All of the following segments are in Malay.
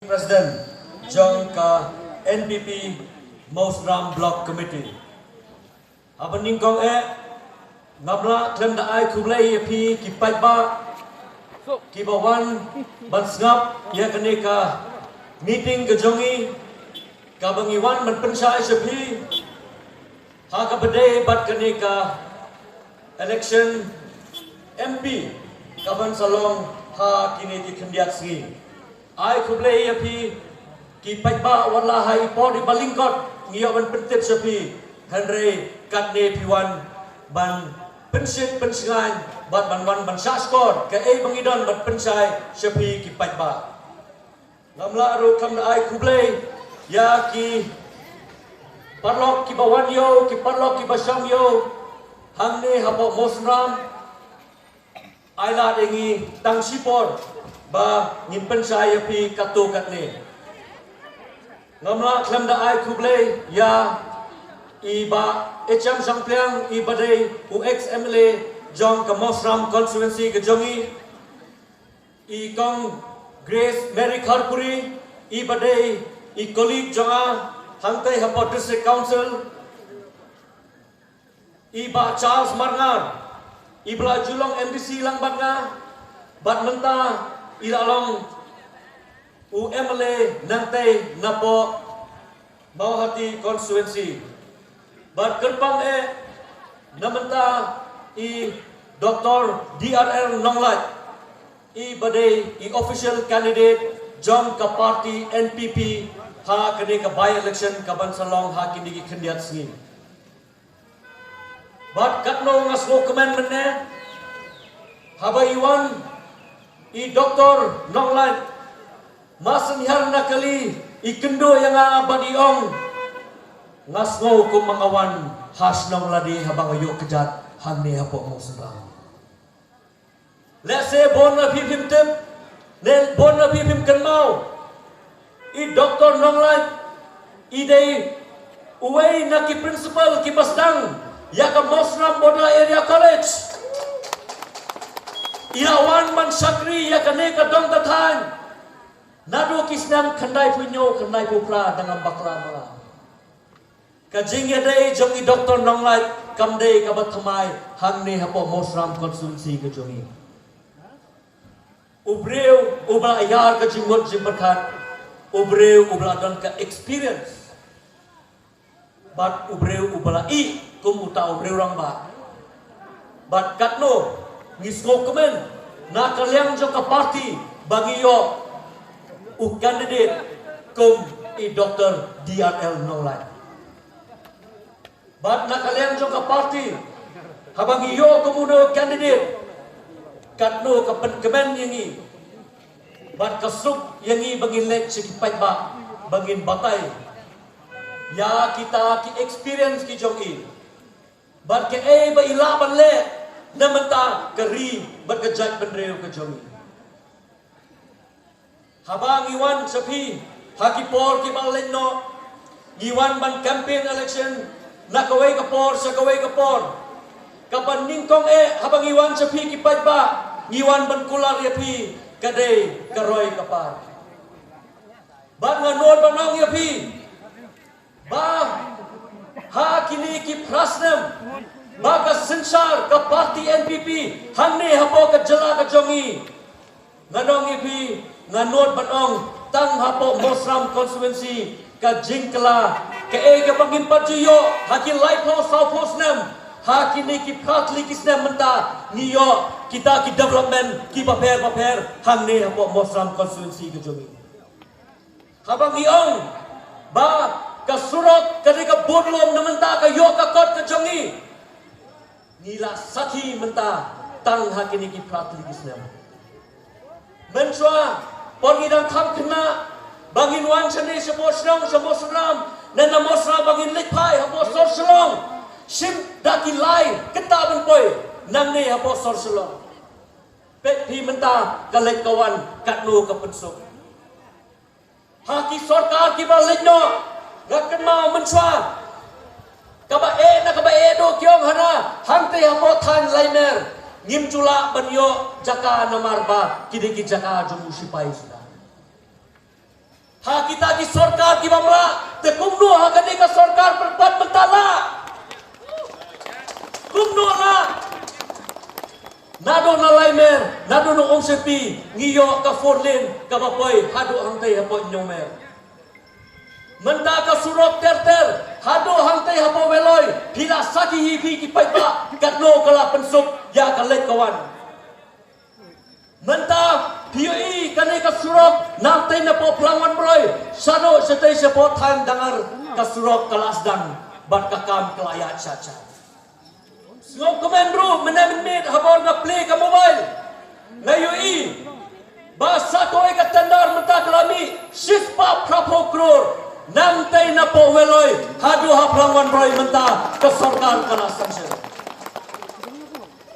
President Jong ka NPP Mosram Block Committee. Aban ningkong ngabla klem da ai kublai pi ki pai ba ki bawan ban snap ya kene ka meeting ke jongi ka bangiwan man pensai sepi ha ka bede bat kene ka election MP ka ban salong ha kini di kendiat singi ai kublai api ki paiba wala hai po di balingkot ngiyo ban pentit sepi Henry katne piwan ban pensit pensingan bat ban ban saskor ke bangidon bat pensai sepi ki paiba ngamla ro kam ai kublai ya ki parlok ki bawan yo ki parlok ki basam yo hangne hapo mosram aila dengi tang sipor ba ngimpen saya pi katu katne ngamla klam da ai kublai ya iba hm sangplang ibadai UX-MLA Jong ka Mosram constituency ke jongi i kong Grace Mary Kharpuri ibadai i colleague jonga hangtai hapo district council iba Charles Marngar ibla julong MDC langbat nga bat menta ilalong UMLA nantai napo Mauhati constituency bat kerpang namenta i Dr. DRL Nonglat i badai i official candidate Jong ka party NPP ha kene ka by election ka bansalong ha kini ki kendiat singi bat katno ngaslo commandment ne haba iwan i Dr. Nonglat masenhar nakali i kendo yang abadi ong ngasno ko mangawan hasnong ladi habang ayo kejat hangne hapo mo sedang let's say bon na bibim tip ne bon na bibim kenmau i Dr. Nonglat i dei uway na ki principal ki basdang ya ka Mosram Boda Area College Irawan man sakri ya kane ka dong tathan nado kisnam khandai punyo khandai pupra dengan bakla mala ka jingya dei jongi Dr. Nonglat kamdei ka bathamai hangne hapo Mosram constituency ka jongi ubreu ubla ayar ka jimot jimperkhat ubreu ubla don ka experience bat ubreu ubla I kum uta ubreu rang bat katno ngisgo kemen na kaliang jo ka party bagi yo u candidate kum i Dr. DRL Nonglat bat na kaliang jo ka party habang yo kumuno candidate katno ka kemen yangi bat kasuk yangi bangin lek sikipai ba bangin batay ya kita ki experience ki jongi bat ke ba ilaban le namenta keri berkejat bendreu ke jongi habang iwan sepi hakipor ki baleno iwan ban campaign election nakaway kapor sa kaway kapor kapan ningkong habang iwan sepi ki padba iwan ban kular yapi kadai karoy kapar bat nganod banong yapi ba ha kini ki prasnam baga sensar ka party NPP hangne hapo ka jala ka jongi nganong ipi nganod banong tang hapo Mosram constituency ka jingkla ka ka pangin pajuyo haki light house south house nam hakini ki pratli kisna menta niyo kita ki development ki paper hangne hapo Mosram constituency ka jongi habang iong ba ka surot kadika bodlom namenta ka yo ka kot ka jongi nila sati menta tang hakini ki pratli kisna menchwa pangidang kam kena bangin wan chane semosram nana mosra bangin lekpai hapo sorselong sim daki lai ketaban poi nangne hapo sorselong pet pi menta kalek kawan katno ka pensuk haki sarkar ki balino ngaken mau menchwa kaba do kyong hana hangte hapo than laimer ngim chula banyo jaka namar ba kidiki jaka jumu sipai sudah Ha kita ki sorkar ki bamla te kumno ha kani ka sorkar berbuat mentala. Kumno la. Nado na laimer, nado no ong sepi, ngiyo ka forlin, ka bapoy, hado hangtay hapo nyomer. Menta ka surok ter, hado hangtay hapo veloy, pila saki hibi ki paipa, katno kala pensuk, ya ka lek kawan. Menta POE kani ka surok, nangtay na po pelangan broy, sano setay sa po time dangar ka surok kalasdan, bat kakam kelayat caca. Ngau komen bro, menit habor nga play ka mobile. Ngayoi, basa ko ay katandar menta kalami, sispa prapo kror, nangtay na po weloy, hadu haplangan broy menta, kesorkan kalasan siya.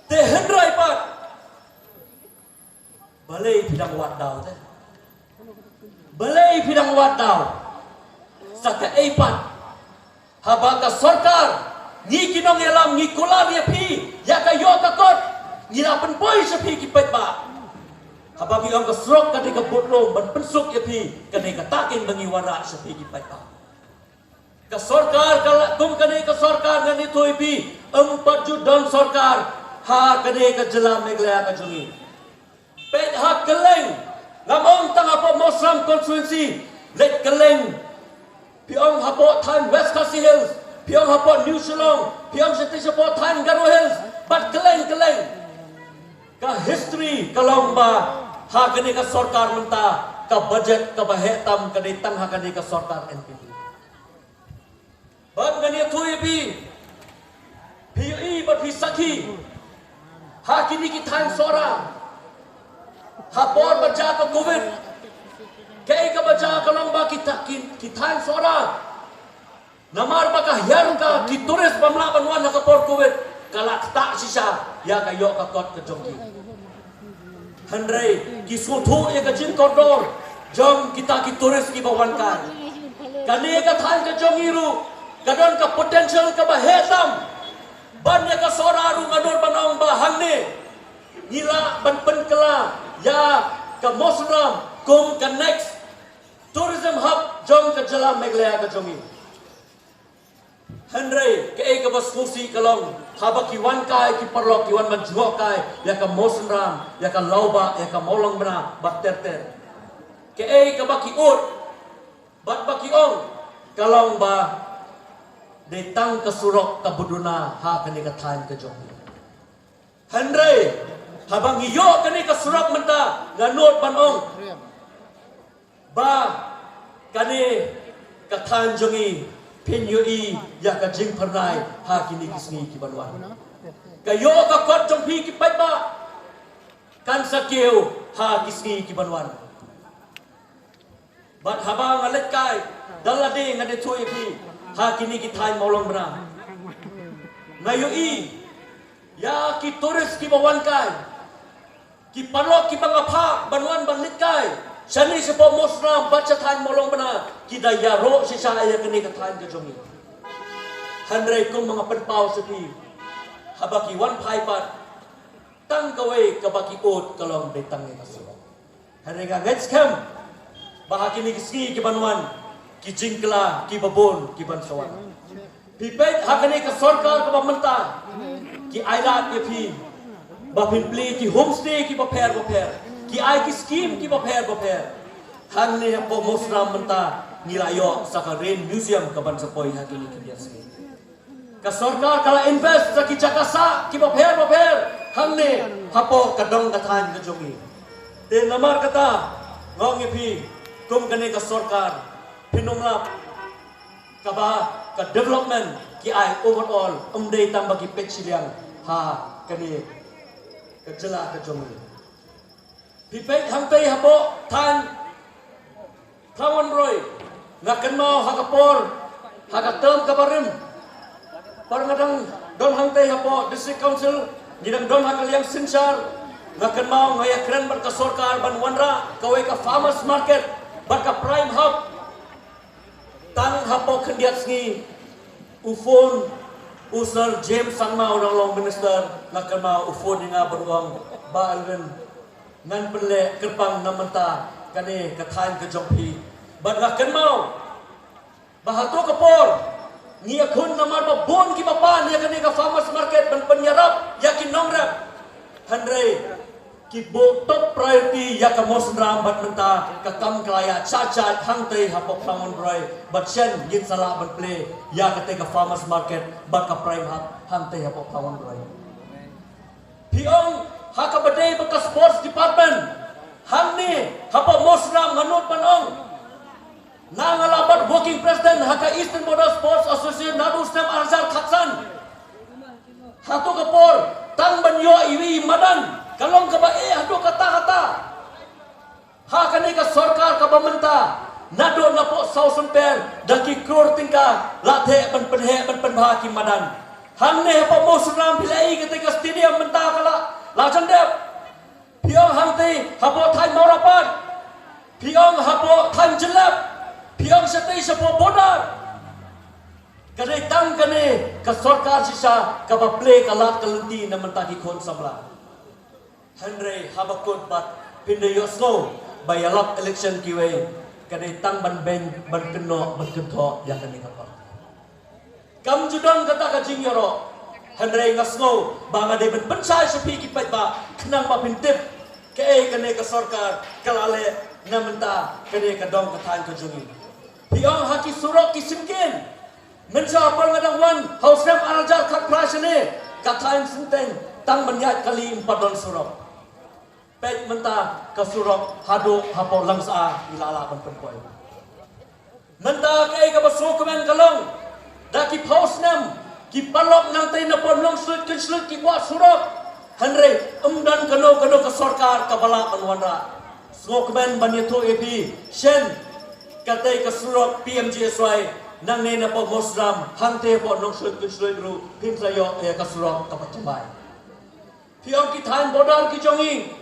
Te hendray pat, balay pidang wadaw te. Balay pidang wadaw, sa kaaipat, habang kesorkan, ni kinong yalam ni kular ya pi ya kayo kakot ni lapan boy sa pi kipet ba habang yung kasrok kadi ka butlo ban pensuk ya pi kadi ka takin mangiwara sa pi kipet ba ka sorkar kum kadi ka sorkar ngani toy pi 4 judon sorkar ha kadi ka jelam meglaya ka jungi pet ha keleng ngamong tanga po Mosram constituency let keleng piong hapo time West Khasi Hills Piang hapot New Shillong, piang seti support Tan Garo Hills, bat keleng ka history kalau ba ha kani ka sorkar menta ka budget ka bahetam ka ditang ha kani ka sorkar NPP. Ban gani thuy bi POE bat hisaki ha kini ki Tan sora hapor baca ka covid kay ka baca ka lang ba kita Tan sora namar baka hiyan ka kituris pamla banwan na kapor kuwit kalakta siya ya kayo kakot ke jongki handray kisutu ya ka jin koridor jong kita kituris ki bawan kan kani ka than ka jongiru kadon ka potential ka bahetam ban ya ka soraru ngador banong bahang ni nila ban kela ya ka Mosram kum ka next tourism hub jong ka jalam meglaya ka jongi Henry ke ka basmusi kalong haba ki wan kai ki perlok ki wan manjuak kai ya ka Mosram ya ka Lauba ya ka Molong bena bat ter ke ka baki ut bat baki ong kalong ba detang ke surok ka buduna ha kani ka thain ka jong Henry habang iyo kani ka surok menta nganot banong ba kani ka thain jongi POE ya ka jing pernai ha kini kisni ki banwan kayo ka kot jong pi ki pai ba kan sakeu ha kisni ki banwan bat habang alet kai dalade ngade thoi pi ha kini ki thai molong bana ngayoi ya ki turis ki bawan kai ki panok ki bangapha banwan banlit kai Shani sepo Mosram baca than molong bana kita yaro sisa aya kini ka than ka jongi handrai kum mga penpau sepi habaki wan pai pat tang kawai ka baki ut kalong betang ni kasuro handrai ka next camp bahaki ni kiski ki banwan ki jingkla ki babon ki bansawan pipet hakani ka sarkar ka pamenta ki ailat ki phi ba pli ki homestay ki baper ki ai ki scheme ki baper han ni po Mosram menta nilayo sa ka rain museum ka ban sapoi hakini ki biasa ka sarkar kala invest sa ki jakasa ki baper han ni hapo kadong kathan ka jongi te namar kata ngong ipi kum kani ka sarkar pinumlap ka ba ka development ki ai overall umdei tambah ki pechiliang ha kani ka jela ka jongi pipet hangtay hapo than Thawan Roy ngakan mau hakapor hakatem kabarim parngadang don hangtay hapo district council gidang don hakaliang sinsar ngakan mau ngayakren bar ka sarkar ban wanra kawai ka farmers market bar ka prime hub tang hapo khendiat sngi ufon usar James Sangma orang long minister ngakan mau ufon nga beruang ba alren ngan perle kerpang namenta kani kathan ke jongpi But lakan mau bahato kapor ngia kun namar ba bon ki bapan ya kani ka farmers market ban penyarap yakin nongrap handre ki bo top priority ya ka mosram bat menta ka kam klaya cha hang te hapok pangon roy bat chen yin sala ban play ya ka te ka farmers market bat ka prime hang te hapok pangon roy piong haka badai ba ka sports department hang ni hapok mosram nganut panong Nangalabat working president haka Eastern Border Sports Association Nadu Stem Arzal Khatsan Hatu kapor tang banyo iwi madan kalong ka ba hatu kata haka ni ka sarkar ka bamenta nado na po sausun per daki kror tingka lathe ban penha ki madan hang ne pa mosram pilai ketika stadium menta kala la chandep piong hang te hapo thai morapat piong hapo tham jelap piang setai sepo bodar kane tang kane ka sarkar sisa ka ba play kalat kalenti na mentaki kon samla Henry habakut bat pinde yosno bayalap election kiwe kane tang ban keno ban kento ya kane kapal kam judon kata ka jing yoro Henry ngasno banga de ban pensai sepi ki pai ba kenang ba pintip ke kane ka sarkar kalale na menta kane ka dong ka than ka jungi Piang haki surok kisimkin menca ngadang wan hausrem arajar kat prasane katain senteng tang menyat kali 4 don surok pek menta ke surok hado hapo langsa ilala ban perpoi menta kai ka baso kemen kalong daki pausnam ki palok nang tai na pon long slut ki kwa surok hanre dan kano ke sarkar ka bala panwanda sokmen banyeto epi shen katai ka surok PMGSY nang ne na po mosram hante po nong sud ru pin sayo ka surok ka pacambay piong ki thain bodar ki jongi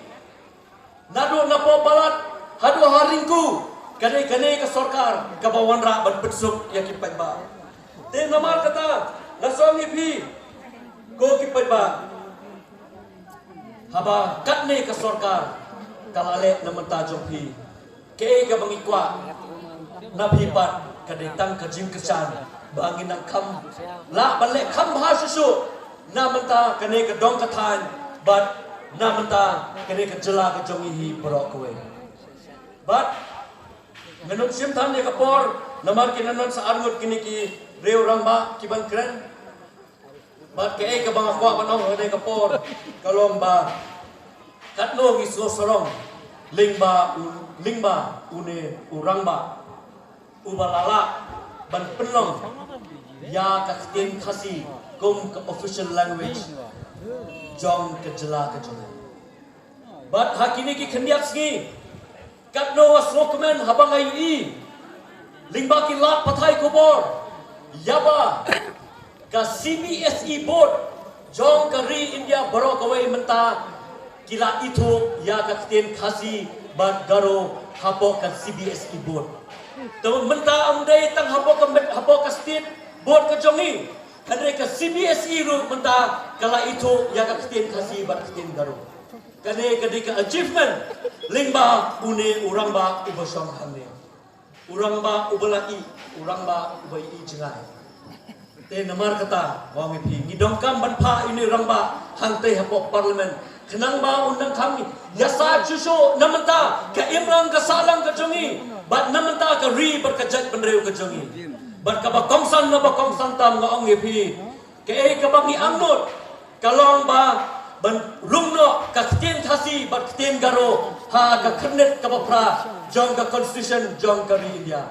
nado na po balat hadu haringku kane ka sarkar ka bawanra ban petsuk ya ki paiba te namar kata lasong ipi ko ki paiba haba katne ka sarkar kalale na mentajong pi ke ka bangikwa nabipat kadetang kajing kesan bangin nak kam la balik kam ha susu na menta kene ke dong kathan but na menta kene ke jela ke jongi hi borok kowe but menuk sim than ne kapor namar kinanon sa arngut kini ki reu ramba ki ban kren but ke ke bang akwa panong ne kapor kalong ba katno gi so sorong lingba une urangba ubalala ban penong ya ka tin khasi kum ka official language jong ke jela ke jong but hakini ki khandiak sgi katno wasokmen habangai i lingba ki lat pathai kubor yaba ka CBSE board jong ka ri India borok away menta kila itu ya ka tin khasi ban garo hapo ka CBSE board Teman menta amdai tang hapo ka state board ka jongi kadre ka CBSE ru menta kala itu ya ka ktin khasi bat ktin garo kane ka achievement lingba une urangba ubosong hamne urangba ubalai urangba ubai jingai te namar kata wang pi ngidongkam banpa ini rangba hangte hapo parlimen kenang ba undang kami yasa chuso namenta ka imrang ka salang ka jongi bat namenta ka ri berkajat penreu ka jongi bat ka ba kongsan na ba kongsan tam ngong epi ke ka bangi angnut kalong ba ban rungno ka ktin thasi bat ktin garo ha ka khnet ka bapra jong ka constitution jong ka ri India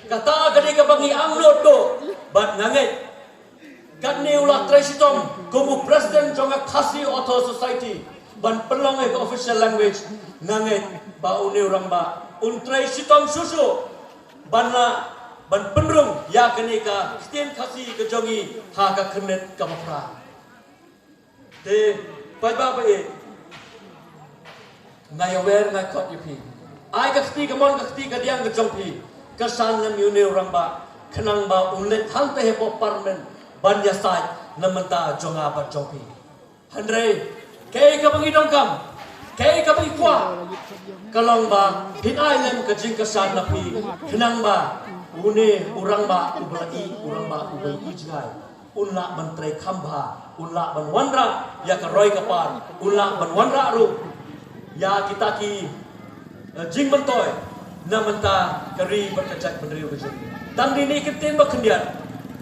kata gadi ka bangi angnut do bat nganget katne ula tresitom kumu president jong ka khasi author society ban pelong ka official language nganget ba une orang ba untrai sitom susu banna ban penrung ya kene ka ktin khasi ka jongi ha ka khnet ka bapra te pai ba ba e ngai aware ngai khot yupi ai ka kti ka mon ka kti ka diang ka jongpi ka san lam yune orang ba khnang ba unlet hang te po parmen ban ya sai namanta jonga ba jongpi handre ke ka bangi dong kam kay ka bai kwa kalong ba pinai lem ka jing ka san na pi hinang ba une urang ba ubai urang ba ubai ijgai unla menteri khamba unla ban wanra ya ka roi ka par unla ban wanra ru ya kita ki jing mentoy na menta kari berkecak benderi ujung tang dini kiten ba kendian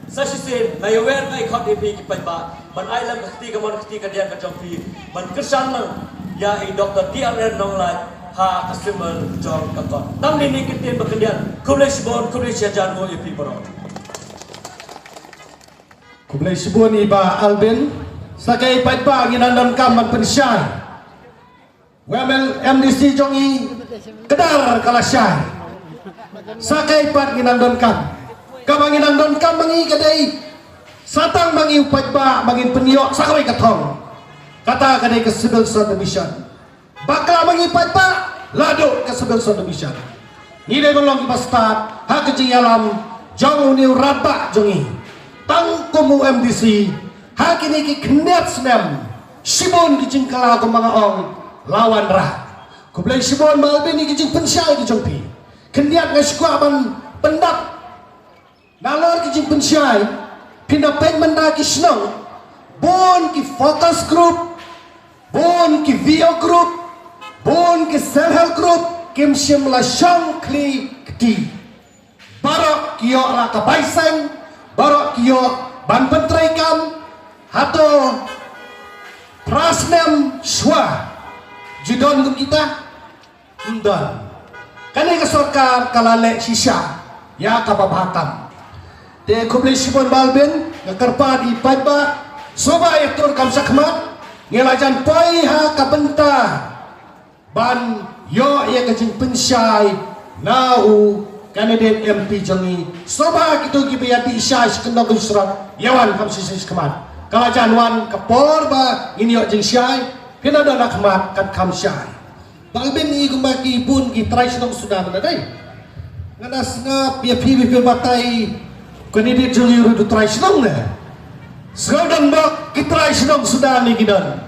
sa sisen na yawer ngai khot ep ki pai ba ban ai lam khti ka mon khti ka dian ka jong pi ban kersan lang ya i doktor TRN nong lai ha customer jong ka kon tang dini kiten ba kendian kulis bon kulis ya jan mo ep baro Kublai Sibun iba Alvin sakai pai pa ginandon kam man pensyai WML MDC jongi kedar kalasyai sakai pat ginandon kam ginandon kam mangi kadai satang mangi upai pa mangi peniok sakai katong kata kadai ke civil submission bakal mangi upai pa lado ke civil submission ni dai golong iba start ha kecing alam jong uniu rata jongi tangkumu MDC hakini ki knet snem Sibun kijing kala ko mga ong lawan ra kublay Sibun malbin ni kijing pensyai ki jongpi keniat nga skwa ban pendak nalor kijing pensyai pinapay manda ki snong bon ki focus group bon ki VO group bon ki self help group kim sim la shang kli kti barok kiyo la kabaisang barok kiyo ban pentrai kam hato prasnem shwa jidon kum kita undon kani ka sarkar kalale sisa ya kababatam te kublai Sibun balbin ngakarpa di paiba soba yatur kam sakmat ngelajan poi ha kabenta ban yo ya kajing pensyai nau kandidat MP jongi soba kitu gibiyati isya sekendok surat yawan kam sisi kemat kala janwan kapor ba inyo jing syai pinada nak kemat kat kam syai balbin ni kumaki pun ki try senong sudah menadai nganas ngap ya pi batai kandidat jongi ru try senong ne sekarang bak ki try senong sudah ni gidan